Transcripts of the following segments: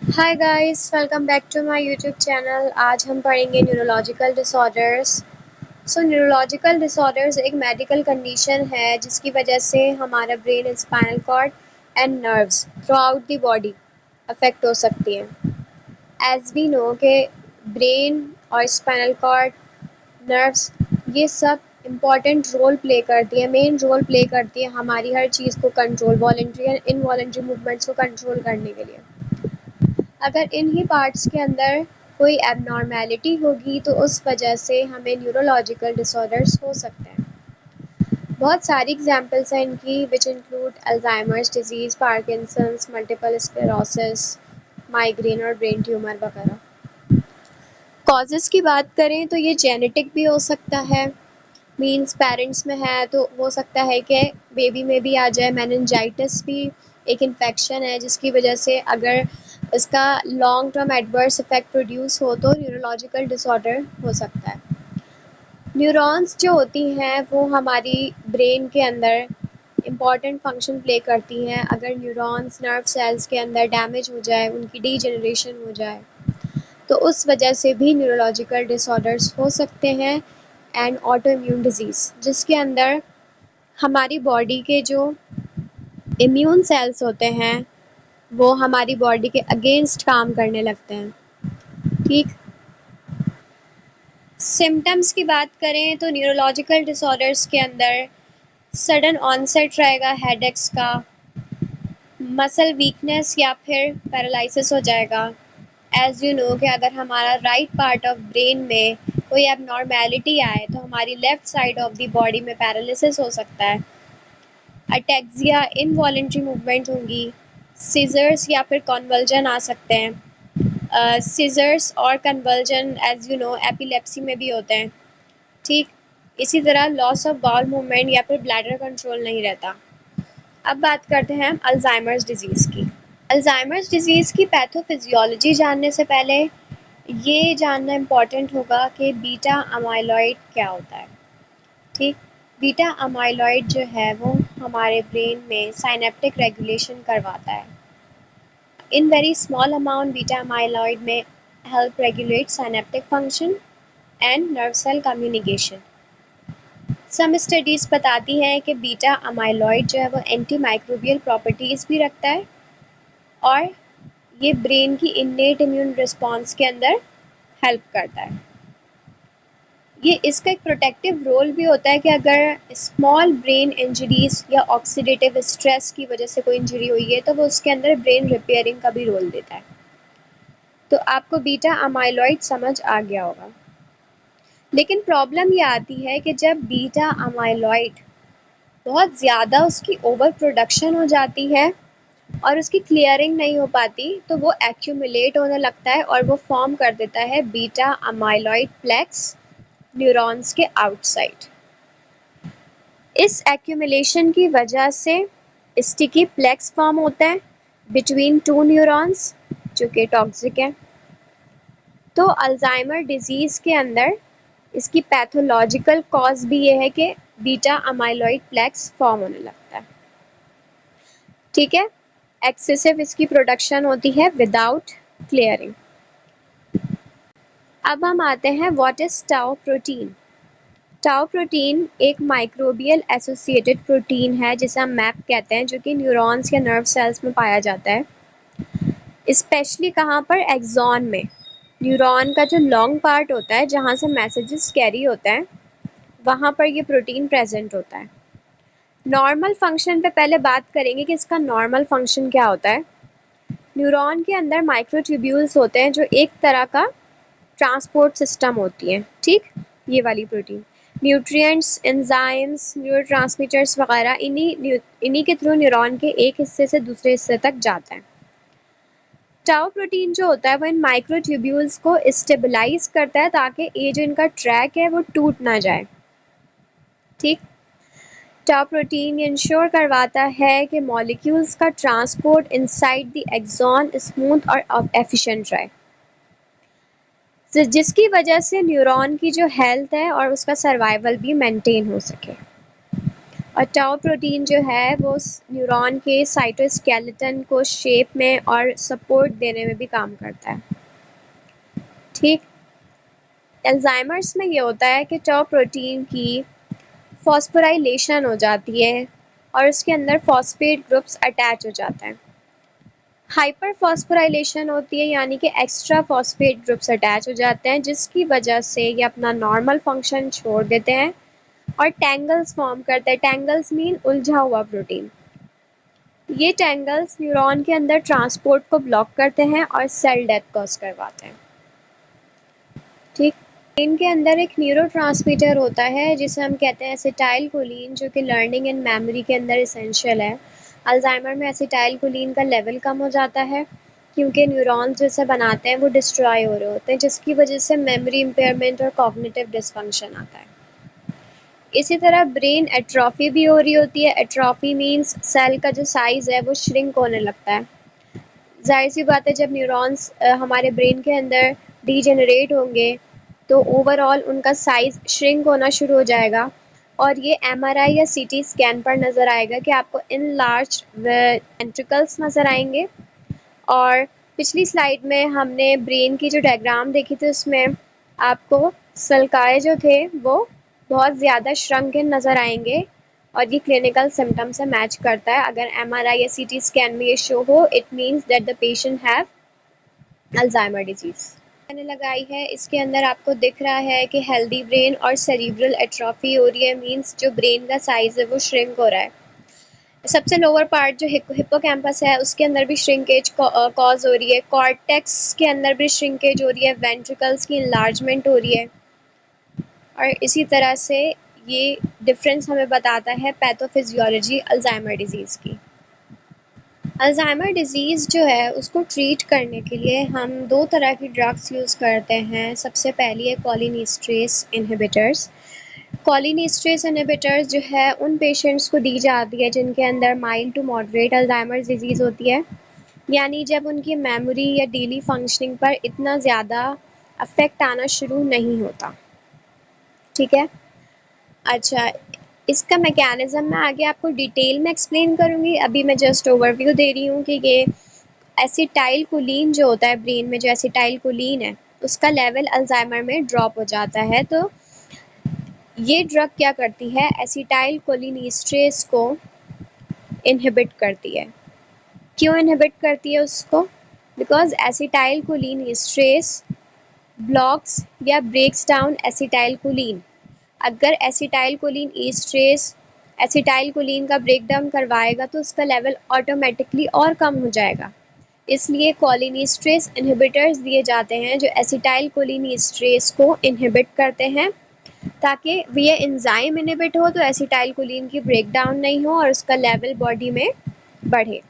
Hi guys, welcome back to my YouTube channel. आज हम पढ़ेंगे न्यूरोलॉजिकल डिसऑर्डर्स। न्यूरोलॉजिकल डिसऑर्डर्स एक मेडिकल कंडीशन है जिसकी वजह से हमारा brain, spinal cord and nerves throughout the body affect हो सकती हैं। एज वी नो के ब्रेन और स्पाइनल कॉर्ड, नर्व्स, ये सब इम्पॉर्टेंट रोल प्ले करती है, मेन रोल प्ले करती है हमारी हर चीज़ को control, voluntary and involuntary movements को कंट्रोल करने के लिए। अगर इन्हीं पार्ट्स के अंदर कोई एबनॉर्मेलिटी होगी तो उस वजह से हमें न्यूरोलॉजिकल डिसऑर्डर्स हो सकते हैं। बहुत सारी एग्जांपल्स हैं इनकी, which include Alzheimer's disease, Parkinson's, multiple sclerosis, migraine और ब्रेन ट्यूमर वगैरह। कॉजेज़ की बात करें तो ये जेनेटिक भी हो सकता है, मीन्स पेरेंट्स में है तो हो सकता है कि बेबी में भी आ जाए। मेनिंजाइटिस भी एक इन्फेक्शन है जिसकी वजह से अगर इसका long term adverse effect produce हो तो न्यूरोलॉजिकल डिसऑर्डर हो सकता है। न्यूरॉन्स जो होती हैं वो हमारी ब्रेन के अंदर इम्पॉर्टेंट फंक्शन प्ले करती हैं। अगर न्यूरॉन्स नर्व सेल्स के अंदर डैमेज हो जाए, उनकी डीजेनरेशन हो जाए, तो उस वजह से भी न्यूरोलॉजिकल डिसऑर्डर्स हो सकते हैं। एंड ऑटो इम्यून डिजीज़, जिसके अंदर हमारी बॉडी के जो इम्यून सेल्स होते हैं वो हमारी बॉडी के अगेंस्ट काम करने लगते हैं। ठीक, सिम्टम्स की बात करें तो न्यूरोलॉजिकल डिसऑर्डर्स के अंदर सडन ऑनसेट रहेगा हेडेक्स का, मसल वीकनेस या फिर पैरालिसिस हो जाएगा। एज यू नो कि अगर हमारा राइट पार्ट ऑफ ब्रेन में कोई एबनॉर्मेलिटी आए तो हमारी left side of the body में पैरालिसिस हो सकता है। अटैक्सिया, इनवॉलेंट्री मूवमेंट होंगी, सीजर्स या फिर कॉन्वल्जन आ सकते हैं। सीजर्स और convulsion as you know epilepsy में भी होते हैं। ठीक, इसी तरह लॉस ऑफ बाउल मूवमेंट या फिर ब्लैडर कंट्रोल नहीं रहता। अब बात करते हैं हम अल्जाइमर्स डिजीज़ की। अल्जाइमर्स डिजीज़ की पैथोफिजियोलॉजी जानने से पहले ये जानना इम्पॉर्टेंट होगा कि बीटा अमाइलॉइड क्या होता है। ठीक, बीटा अमाइलॉइड जो है वो हमारे ब्रेन में साइनेप्टिक रेगुलेशन करवाता है। In very small amount beta amyloid में help regulate synaptic function and nerve cell communication. Some studies बताती हैं कि बीटा अमाइलॉइड जो है वो एंटी माइक्रोबियल प्रॉपर्टीज़ भी रखता है और ये ब्रेन की इन्नेट इम्यून रिस्पॉन्स के अंदर हेल्प करता है। ये इसका एक प्रोटेक्टिव रोल भी होता है कि अगर स्मॉल ब्रेन इंजरीज या ऑक्सीडेटिव स्ट्रेस की वजह से कोई इंजरी हुई है तो वो उसके अंदर ब्रेन रिपेयरिंग का भी रोल देता है। तो आपको बीटा अमाइलॉइड समझ आ गया होगा। लेकिन प्रॉब्लम ये आती है कि जब बीटा अमाइलॉइड बहुत ज़्यादा उसकी ओवर प्रोडक्शन हो जाती है और उसकी क्लियरिंग नहीं हो पाती तो वो एक्यूमुलेट होने लगता है और वो फॉर्म कर देता है बीटा अमाइलॉइड प्लेक्स न्यूरॉन्स के आउटसाइड। इस एक्यूमुलेशन की वजह से स्टिकी प्लेक्स फॉर्म होता है बिटवीन टू न्यूरॉन्स जो कि टॉक्सिक है। तो अल्जाइमर डिजीज़ के अंदर इसकी पैथोलॉजिकल कॉज भी ये है कि बीटा अमाइलॉइड प्लेक्स फॉर्म होने लगता है। ठीक है, एक्सेसिव इसकी प्रोडक्शन होती है विदाउट क्लियरिंग। अब हम आते हैं what is tau protein. Tau protein एक माइक्रोबियल एसोसिएटेड प्रोटीन है जिसे हम मैप कहते हैं, जो कि न्यूरॉन्स या नर्व सेल्स में पाया जाता है। स्पेशली कहाँ पर, एक्सॉन में। न्यूरॉन का जो लॉन्ग पार्ट होता है जहाँ से मैसेजेस कैरी होता है वहाँ पर ये प्रोटीन प्रेजेंट होता है। नॉर्मल फंक्शन पे पहले बात करेंगे कि इसका नॉर्मल फंक्शन क्या होता है। न्यूरॉन के अंदर माइक्रोट्यूब्यूल्स होते हैं जो एक तरह का ट्रांसपोर्ट सिस्टम होती हैं। ठीक, ये वाली प्रोटीन न्यूट्रिएंट्स, एंजाइम्स, न्यूरोट्रांसमीटर्स वगैरह इन्हीं के थ्रू न्यूरॉन के एक हिस्से से दूसरे हिस्से तक जाता है। टाउ प्रोटीन जो होता है वो इन माइक्रोट्यूब्यूल्स को स्टेबलाइज करता है ताकि ये जो इनका ट्रैक है वो टूट ना जाए। ठीक, टाउ प्रोटीन इंश्योर करवाता है कि मॉलिक्यूल्स का transport inside the axon smooth और एफिशिएंट रहे, जिसकी वजह से न्यूरॉन की जो हेल्थ है और उसका सर्वाइवल भी मेंटेन हो सके। और टाउ प्रोटीन जो है वो न्यूरॉन के साइटोस्केलेटन को शेप में और सपोर्ट देने में भी काम करता है। ठीक। अल्जाइमर्स में ये होता है कि टाउ प्रोटीन की फॉस्फोराइलेशन हो जाती है और उसके अंदर फॉस्फेट ग्रुप्स अटैच हो जाते हैं। हाइपर फॉस्फोराइलेशन होती है यानी कि एक्स्ट्रा फॉस्फेट ग्रुप्स अटैच हो जाते हैं, जिसकी वजह से ये अपना नॉर्मल फंक्शन छोड़ देते हैं और टैंगल्स फॉर्म करते हैं। टैंगल्स मीन उलझा हुआ प्रोटीन। ये टैंगल्स न्यूरॉन के अंदर ट्रांसपोर्ट को ब्लॉक करते हैं और सेल डेथ कॉज करवाते हैं। ठीक। इनके अंदर एक न्यूरोट्रांसमीटर होता है जिसे हम कहते हैं एसिटाइल कोलिन, जो कि लर्निंग एंड मेमोरी के अंदर एसेंशियल है। अल्जाइमर में एसिटाइल कोलिन का लेवल कम हो जाता है क्योंकि न्यूरॉन्स जैसे बनाते हैं वो डिस्ट्रॉय हो रहे होते हैं, जिसकी वजह से मेमोरी इम्पेयरमेंट और कॉग्निटिव डिसफंक्शन आता है। इसी तरह ब्रेन एट्रॉफी भी हो रही होती है। एट्रॉफी मीन्स सेल का जो साइज़ है वो श्रिंक होने लगता है। ज़ाहिर सी बात है, जब न्यूरॉन्स हमारे ब्रेन के अंदर डीजेनरेट होंगे तो ओवरऑल उनका साइज़ श्रिंक होना शुरू हो जाएगा और ये एमआरआई या सीटी स्कैन पर नज़र आएगा कि आपको इनलार्ज्ड वेंट्रिकल्स नज़र आएंगे। और पिछली स्लाइड में हमने ब्रेन की जो डायग्राम देखी थी उसमें आपको सल्काए जो थे वो बहुत ज़्यादा श्रंकन नज़र आएंगे और ये क्लिनिकल सिम्टम से मैच करता है। अगर एमआरआई या सीटी स्कैन में ये शो हो, it means that the patient have Alzheimer disease. मैंने लगाई है, इसके अंदर आपको दिख रहा है कि हेल्दी ब्रेन और सेरिब्रल एट्रोफी हो रही है, मीन्स जो ब्रेन का साइज़ है वो श्रिंक हो रहा है। सबसे लोअर पार्ट जो हिप्पोकैम्पस है उसके अंदर भी श्रिंकेज कॉज हो रही है। कॉर्टेक्स के अंदर भी श्रिंकेज हो रही है, वेंट्रिकल्स की इनलार्जमेंट हो रही है और इसी तरह से ये डिफरेंस हमें बताता है पैथोफिजियोलॉजी अल्जाइमर डिजीज़ की। अल्जाइमर डिजीज़ जो है उसको ट्रीट करने के लिए हम दो तरह की ड्रग्स यूज़ करते हैं। सबसे पहली है कॉलिनेस्टरेज इनहिबिटर्स। कॉलिनेस्टरेज इनहिबिटर्स जो है उन पेशेंट्स को दी जाती है जिनके अंदर mild to moderate Alzheimer disease होती है, यानी जब उनकी मेमोरी या डेली फंक्शनिंग पर इतना ज़्यादा अफेक्ट आना शुरू नहीं होता। ठीक है। अच्छा, इसका मैकेनिज़्म मैं आगे आपको डिटेल में एक्सप्लेन करूँगी। अभी मैं जस्ट ओवरव्यू दे रही हूँ कि ये एसिटाइल कोलिन जो होता है ब्रेन में, जो एसिटाइल कोलिन है उसका लेवल अल्जाइमर में ड्रॉप हो जाता है। तो ये ड्रग क्या करती है, एसिटाइल कोलिनेस्टरेज को इनहिबिट करती है। क्यों इनहिबिट करती है उसको? बिकॉज एसिटाइल कोलिनेस्टरेज ब्लॉक्स या ब्रेक्स डाउन एसिटाइल कोलिन। अगर एसिटाइल कोलिन एस्ट्रेस एसिटाइल कोलिन का ब्रेक डाउन करवाएगा तो उसका लेवल ऑटोमेटिकली और कम हो जाएगा। इसलिए कोलिनेस्टरेज इनहिबिटर्स दिए जाते हैं जो एसिटाइल कोलिनेस्टरेज को इनहिबिट करते हैं, ताकि ये एंजाइम इनहिबिट हो तो एसिटाइल कोलिन की ब्रेक डाउन नहीं हो और उसका लेवल बॉडी में बढ़े।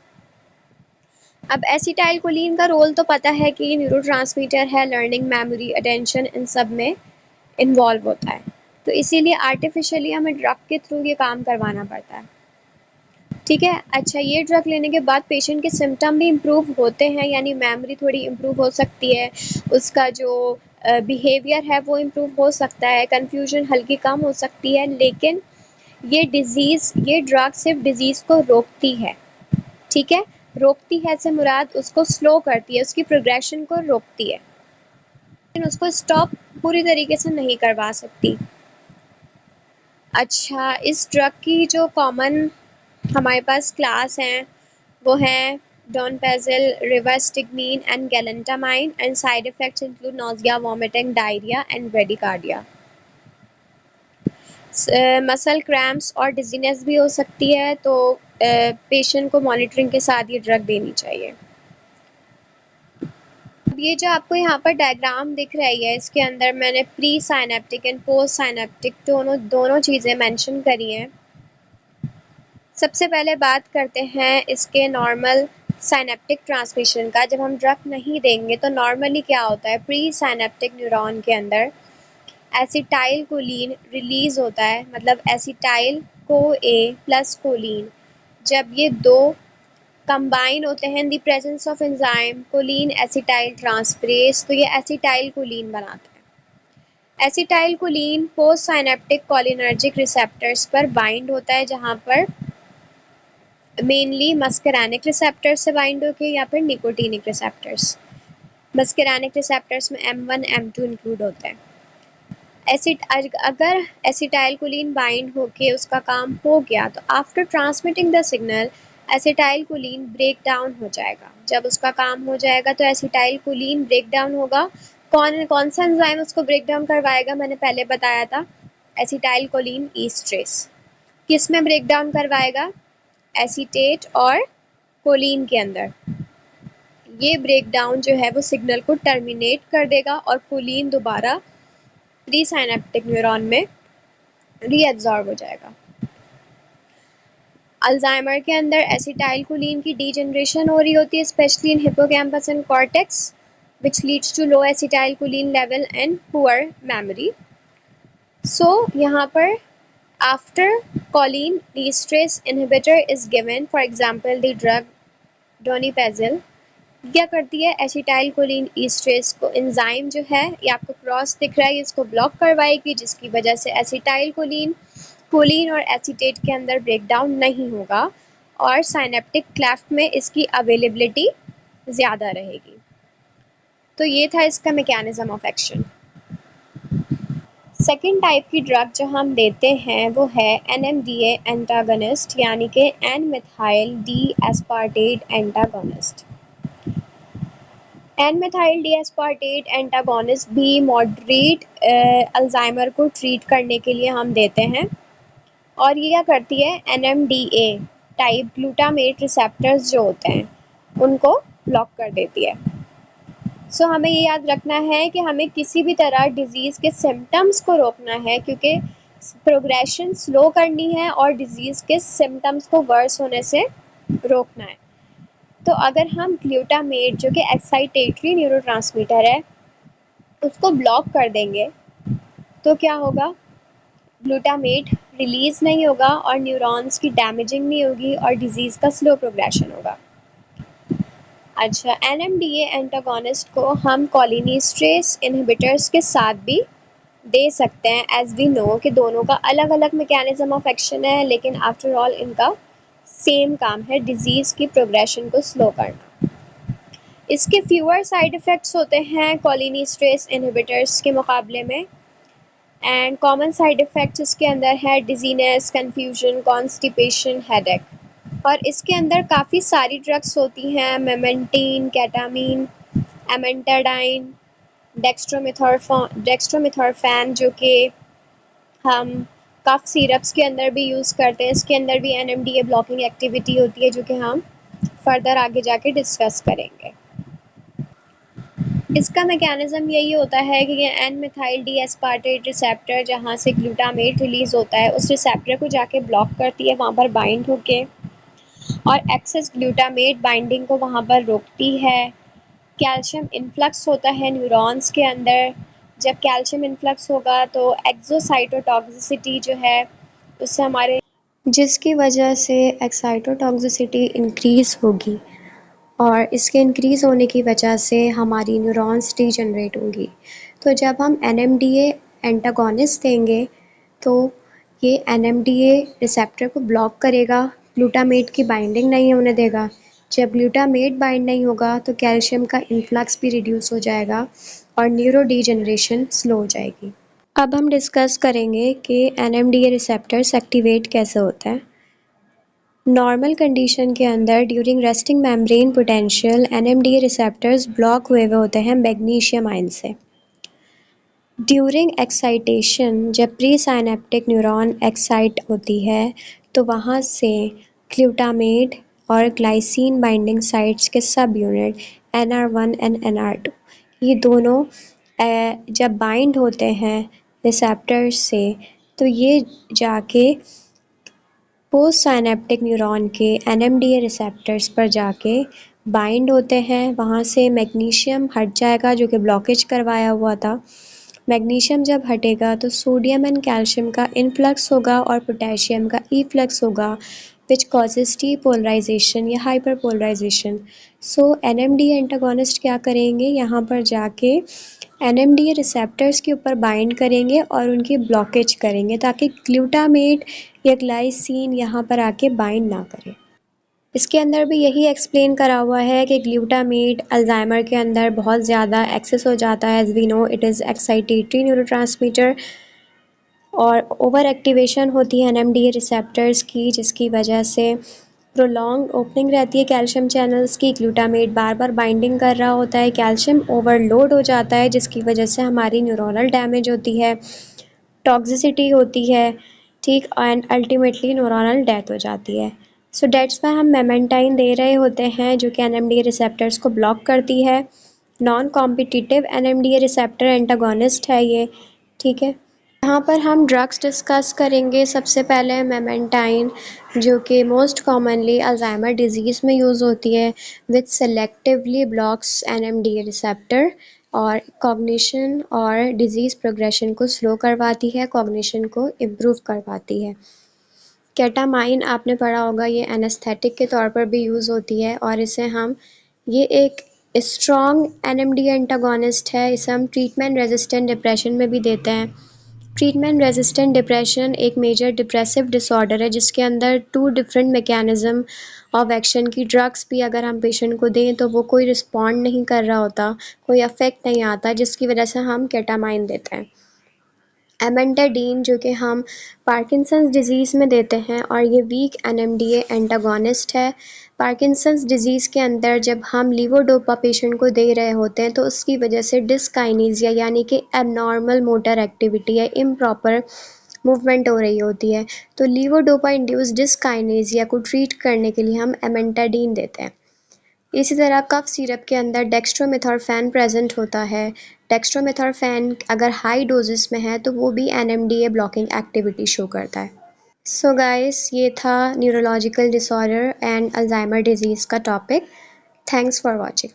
अब एसिटाइल कोलिन का रोल तो पता है कि न्यूरोट्रांसमीटर है, लर्निंग, मेमोरी, अटेंशन, इन सब में इन्वॉल्व होता है। तो इसीलिए आर्टिफिशियली हमें ड्रग के थ्रू ये काम करवाना पड़ता है। ठीक है। अच्छा, ये ड्रग लेने के बाद पेशेंट के सिम्टम भी इम्प्रूव होते हैं, यानी मेमोरी थोड़ी इम्प्रूव हो सकती है, उसका जो बिहेवियर है वो इम्प्रूव हो सकता है, कन्फ्यूजन हल्की कम हो सकती है। लेकिन ये ड्रग सिर्फ डिजीज़ को रोकती है। ठीक है। रोकती है से मुराद उसको स्लो करती है, उसकी प्रोग्रेशन को रोकती है, लेकिन उसको स्टॉप पूरी तरीके से नहीं करवा सकती। अच्छा, इस ड्रग की जो कॉमन हमारे पास क्लास हैं वो हैं donepezil, rivastigmine and galantamine, and side effects include nausea, vomiting, diarrhoea and bradycardia. Muscle cramps और डिजीनेस भी हो सकती है, तो पेशेंट को मॉनिटरिंग के साथ ये ड्रग देनी चाहिए। अब ये जो आपको यहाँ पर डायग्राम दिख रही है, इसके अंदर मैंने pre synaptic and post synaptic दोनों चीज़ें मेंशन करी हैं। सबसे पहले बात करते हैं इसके नॉर्मल साइनेप्टिक ट्रांसमिशन का। जब हम ड्रग नहीं देंगे तो नॉर्मली क्या होता है, प्री साइनेप्टिक न्यूरॉन के अंदर एसिटाइल कोलिन रिलीज होता है, मतलब एसिटाइल को ए प्लस कोलिन, जब ये दो कंबाइन होते हैं in the presence of enzyme choline acetyl transferase, तो ये एसिटाइल कोलिन बनाता है। Acetyl choline post synaptic cholinergic receptors पर बाइंड होता है, जहाँ पर मेनली मस्करानिक रिसेप्टर से बाइंड होके या फिर निकोटीनिक रिसेप्टर्स। मस्करानिक रिसेप्टर्स में M1 M2 इंक्लूड होते हैं। अगर एसिटाइल कोलिन बाइंड होके उसका काम हो गया तो after transmitting the signal acetyl choline break down हो जाएगा। जब उसका काम हो जाएगा तो एसिटाइल कोलिन ब्रेक डाउन होगा। कौन कौन सा एंजाइम उसको ब्रेक डाउन करवाएगा, मैंने पहले बताया था, एसिटाइल कोलिन ईस्ट्रेस। किस में ब्रेक डाउन करवाएगा? एसीटेट और कोलिन के अंदर। ये ब्रेक डाउन जो है वो सिग्नल को टर्मिनेट कर देगा और कोलिन दोबारा प्री साइनेप्टिक न्यूरॉन में रीअब्सॉर्ब हो जाएगा। अल्जाइमर के अंदर एसिटाइल कोलिन की डीजनरेशन हो रही होती है, specially in hippocampus and cortex, which leads to low acetylcholine level and poor memory. So यहाँ पर after choline esterase inhibitor is given, for example the drug donepezil, क्या करती है? एसिटाइल कोलिन ईस्ट्रेस को एंजाइम जो है, ये आपको क्रॉस दिख रहा है, इसको ब्लॉक करवाएगी, जिसकी वजह से एसिटाइल कोलिन कोलिन और एसीटेट के अंदर ब्रेक डाउन नहीं होगा और साइनेप्टिक क्लेफ्ट में इसकी अवेलेबिलिटी ज़्यादा रहेगी। तो ये था इसका mechanism of action. Second type की ड्रग जो हम देते हैं वो है NMDA एंटागोनिस्ट, यानी कि N methyl D aspartate antagonist. N methyl D aspartate antagonist भी मॉडरेट अल्जाइमर को ट्रीट करने के लिए हम देते हैं और ये क्या करती है? NMDA टाइप ग्लूटामेट रिसेप्टर्स जो होते हैं उनको ब्लॉक कर देती है। सो हमें ये याद रखना है कि हमें किसी भी तरह डिज़ीज़ के सिम्टम्स को रोकना है, क्योंकि प्रोग्रेशन स्लो करनी है और डिज़ीज़ के सिम्टम्स को वर्स होने से रोकना है। तो अगर हम ग्लूटामेट जो कि एक्साइटेटरी न्यूरोट्रांसमीटर है उसको ब्लॉक कर देंगे तो क्या होगा? ग्लूटामेट रिलीज़ नहीं होगा और न्यूरॉन्स की डैमेजिंग नहीं होगी और डिज़ीज़ का स्लो प्रोग्रेशन होगा। अच्छा, NMDA एंटागोनिस्ट को हम कोलिनेस्टरेज इनहिबिटर्स के साथ भी दे सकते हैं, एज वी नो कि दोनों का अलग अलग मैकेनिज्म ऑफ एक्शन है, लेकिन आफ्टर ऑल इनका सेम काम है, डिजीज़ की प्रोग्रेशन को स्लो करना। इसके फ्यूअर साइड इफ़ेक्ट्स होते हैं कोलिनेस्टरेज इनहिबिटर्स के मुकाबले में, एंड कॉमन साइड इफ़ेक्ट्स इसके अंदर है डिजीनेस, कन्फ्यूजन, कॉन्स्टिपेशन, हेडेक। और इसके अंदर काफ़ी सारी ड्रग्स होती हैं, मेमेंटीन, केटामीन, एमेंटाडाइन, डेक्स्ट्रोमेथोर्फैन जो कि हम कफ सिरप्स के अंदर भी यूज़ करते हैं। इसके अंदर भी NMDA ब्लॉकिंग एक्टिविटी होती है जो कि हम फर्दर आगे जाके डिस्कस करेंगे। इसका मैकेनिज्म यही होता है कि ये N methyl D aspartate receptor जहाँ से ग्लूटामेट रिलीज़ होता है उस रिसेप्टर को जाके ब्लॉक करती है, वहाँ पर बाइंड होके, और एक्सेस ग्लूटामेट बाइंडिंग को वहाँ पर रोकती है। कैल्शियम इन्फ्लक्स होता है न्यूरॉन्स के अंदर। जब कैल्शियम इन्फ्लक्स होगा तो एक्सोसाइटोटॉक्सिसिटी जो है उससे हमारे, जिसकी वजह से एक्साइटोटॉक्सिसिटी इंक्रीज़ होगी और इसके इंक्रीज़ होने की वजह से हमारी न्यूरॉन्स डीजनरेट होंगी। तो जब हम NMDA एंटागोनिस्ट देंगे तो ये NMDA रिसेप्टर को ब्लॉक करेगा, ग्लूटामेट की बाइंडिंग नहीं होने देगा। जब ग्लूटामेट बाइंड नहीं होगा तो कैल्शियम का इन्फ्लक्स भी रिड्यूस हो जाएगा और न्यूरो डीजनरेशन स्लो हो जाएगी। अब हम डिस्कस करेंगे कि NMDA रिसेप्टर्स एक्टिवेट कैसे होता है। नॉर्मल कंडीशन के अंदर during resting membrane potential NMDA receptors block हुए होते हैं मैग्नीशियम आयन से। ड्यूरिंग एक्साइटेशन जब प्री साइनेप्टिक न्यूरॉन एक्साइट होती है तो वहाँ से ग्लूटामेट और ग्लाइसिन बाइंडिंग साइट्स के सब यूनिट NR1 एंड NR2 ये दोनों जब बाइंड होते हैं रिसेप्टर्स से तो ये जाके पोस्ट साइनेप्टिक न्यूरॉन के NMDA रिसेप्टर्स पर जाके बाइंड होते हैं। वहाँ से मैग्नीशियम हट जाएगा जो कि ब्लॉकेज करवाया हुआ था। मैग्नीशियम जब हटेगा तो सोडियम एंड कैल्शियम का इनफ्लक्स होगा और पोटेशियम का ईफ्लक्स होगा। विच कॉजेज डीपोलराइजेशन या हाइपरपोलराइजेशन। सो एनएमडी एंटागोनिस्ट क्या करेंगे, यहाँ पर जाके एनएमडीए रिसेप्टर्स के ऊपर बाइंड करेंगे और उनकी ब्लॉकेज करेंगे ताकि ग्लूटामेट या ग्लाइसिन यहाँ पर आके बाइंड ना करे। इसके अंदर भी यही एक्सप्लेन करा हुआ है कि ग्लूटामेट अल्जाइमर के अंदर बहुत ज़्यादा एक्सेस हो जाता है, as we know it is excitatory neurotransmitter, और ओवर एक्टिवेशन होती है एनएमडीए रिसेप्टर्स की, जिसकी वजह से प्रोलॉन्ग ओपनिंग रहती है कैल्शियम चैनल्स की, ग्लूटामेट बार बार बाइंडिंग कर रहा होता है, कैल्शियम ओवरलोड हो जाता है जिसकी वजह से हमारी न्यूरोनल डैमेज होती है, टॉक्सिसिटी होती है, ठीक, एंड अल्टीमेटली न्यूरोनल डेथ हो जाती है। सो डेट्स वाई हम मेमेंटाइन दे रहे होते हैं जो कि एनएमडीए रिसेप्टर्स को ब्लॉक करती है। Non competitive NMDA receptor antagonist है ये, ठीक है। यहाँ पर हम ड्रग्स डिस्कस करेंगे। सबसे पहले मेमेंटाइन, जो कि मोस्ट कॉमनली अल्जाइमर डिजीज़ में यूज़ होती है, विच सेलेक्टिवली ब्लॉक्स एनएमडीए रिसेप्टर और कॉग्निशन और डिजीज़ प्रोग्रेशन को स्लो करवाती है, कॉग्निशन को इम्प्रूव करवाती है। केटामाइन आपने पढ़ा होगा, ये एनेस्थेटिक के तौर पर भी यूज़ होती है और इसे हम, ये एक स्ट्रॉन्ग एनएमडी एंटागोनिस्ट है, इसे हम ट्रीटमेंट रेजिस्टेंट डिप्रेशन में भी देते हैं। ट्रीटमेंट रेजिस्टेंट डिप्रेशन एक मेजर डिप्रेसिव डिसऑर्डर है जिसके अंदर 2 डिफरेंट मैकेनिज्म ऑफ एक्शन की ड्रग्स भी अगर हम पेशेंट को दें तो वो कोई रिस्पॉन्ड नहीं कर रहा होता, कोई अफेक्ट नहीं आता, जिसकी वजह से हम केटामाइन देते हैं। एमेंटाडीन जो कि हम पार्किंसंस डिजीज़ में देते हैं और ये वीक एनएमडीए एंटागोनिस्ट है। पार्किंसंस डिजीज़ के अंदर जब हम लीवोडोपा पेशेंट को दे रहे होते हैं तो उसकी वजह से डिस्काइनेसिया यानी कि एबनॉर्मल मोटर एक्टिविटी या इम्प्रॉपर मूवमेंट हो रही होती है, तो लीवोडोपा इंड्यूस डिस्काइनेसिया को ट्रीट करने के लिए हम एमेंटाडीन देते हैं। इसी तरह कफ सिरप के अंदर डेक्स्ट्रोमेथोर्फेन प्रेजेंट होता है। डेक्स्ट्रोमेथोर्फेन अगर हाई डोजेस में है तो वो भी एनएमडीए ब्लॉकिंग एक्टिविटी शो करता है। सो गाइस, ये था neurological disorder and Alzheimer disease का टॉपिक। Thanks for watching.